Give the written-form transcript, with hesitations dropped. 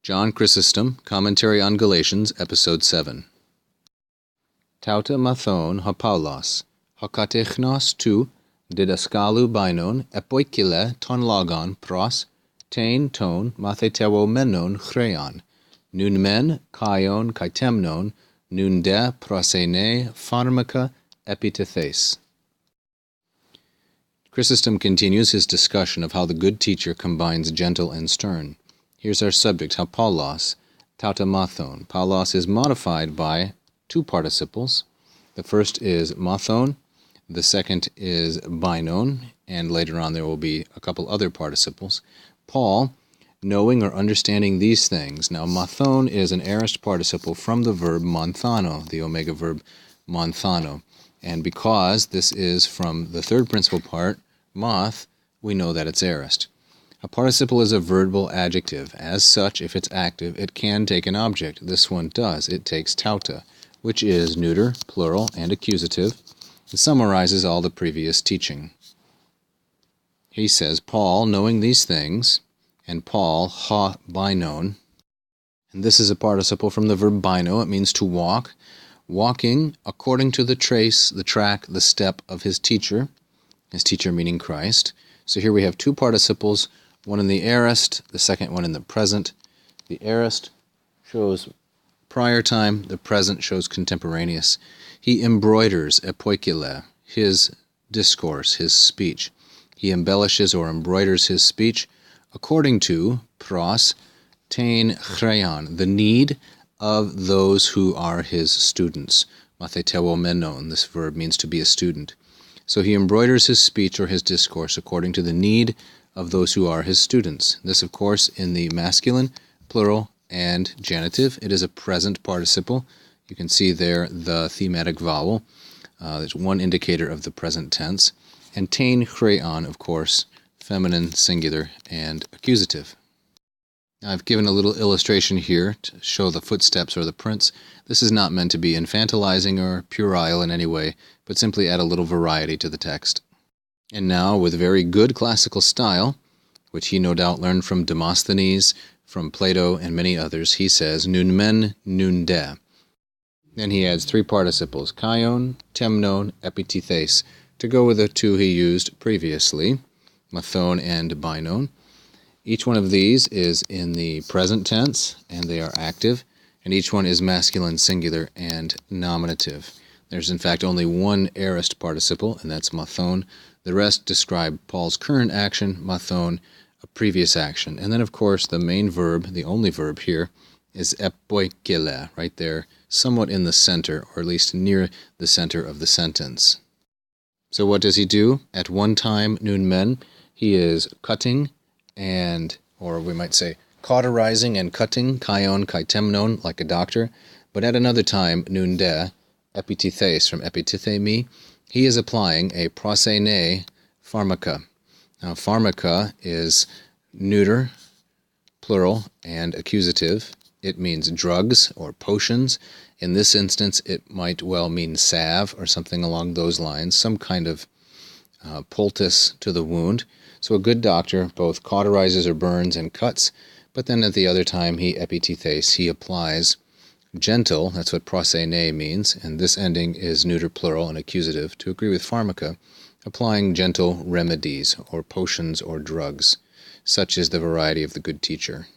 John Chrysostom, Commentary on Galatians, Episode 7. Tauta mathon hapaulos, hakatechnos tu, didaskalu bainon, epoikile ton logon pros, tein ton mathetewo menon chreon, nun men kaion kaitemnon, nun de prosene pharmaca epithethes. Chrysostom continues his discussion of how the good teacher combines gentle and stern. Here's our subject, hapaulos, tautamathon. Paulos is modified by two participles. The first is mathon, the second is bainon, and later on there will be a couple other participles. Paul, knowing or understanding these things. Now, mathon is an aorist participle from the verb monthano, the omega verb monthano. And because this is from the third principal part, moth, we know that it's aorist. A participle is a verbal adjective. As such, if it's active, it can take an object. This one does. It takes tauta, which is neuter, plural, and accusative. It summarizes all the previous teaching. He says, Paul, knowing these things, and Paul, ha bainon. And this is a participle from the verb baino. It means to walk. Walking according to the trace, the track, the step of his teacher meaning Christ. So here we have two participles, one in the aorist, the second one in the present. The aorist shows prior time, the present shows contemporaneous. He embroiders epoikile, his discourse, his speech. He embellishes or embroiders his speech according to pros tein chreon, the need of those who are his students. Mathetewo menon, this verb means to be a student. So he embroiders his speech or his discourse according to the need of those who are his students. This, of course, in the masculine, plural, and genitive. It is a present participle. You can see there the thematic vowel. There's one indicator of the present tense. And tein chreon, of course, feminine, singular, and accusative. Now, I've given a little illustration here to show the footsteps or the prints. This is not meant to be infantilizing or puerile in any way, but simply add a little variety to the text. And now, with very good classical style, which he no doubt learned from Demosthenes, from Plato, and many others, he says, nun men, nun de. Then he adds three participles, kaion, temnon, epithethes, to go with the two he used previously, mathon and bainon. Each one of these is in the present tense, and they are active, and each one is masculine, singular, and nominative. There's in fact only one aorist participle, and that's mathon. The rest describe Paul's current action, mathon, a previous action. And then, of course, the main verb, the only verb here, is epoikile, right there, somewhat in the center, or at least near the center of the sentence. So what does he do? At one time, nun men, he is cutting and, or we might say, cauterizing and cutting, kaion, kaitemnon, like a doctor. But at another time, nun de, epithethes, from epitithemi, he is applying a prosene pharmaca. Now, pharmaca is neuter, plural, and accusative. It means drugs or potions. In this instance, it might well mean salve or something along those lines, some kind of poultice to the wound. So a good doctor both cauterizes or burns and cuts, but then at the other time he epithethes, he applies gentle, that's what prosene means, and this ending is neuter, plural, and accusative, to agree with pharmaca, applying gentle remedies or potions or drugs. Such is the variety of the good teacher.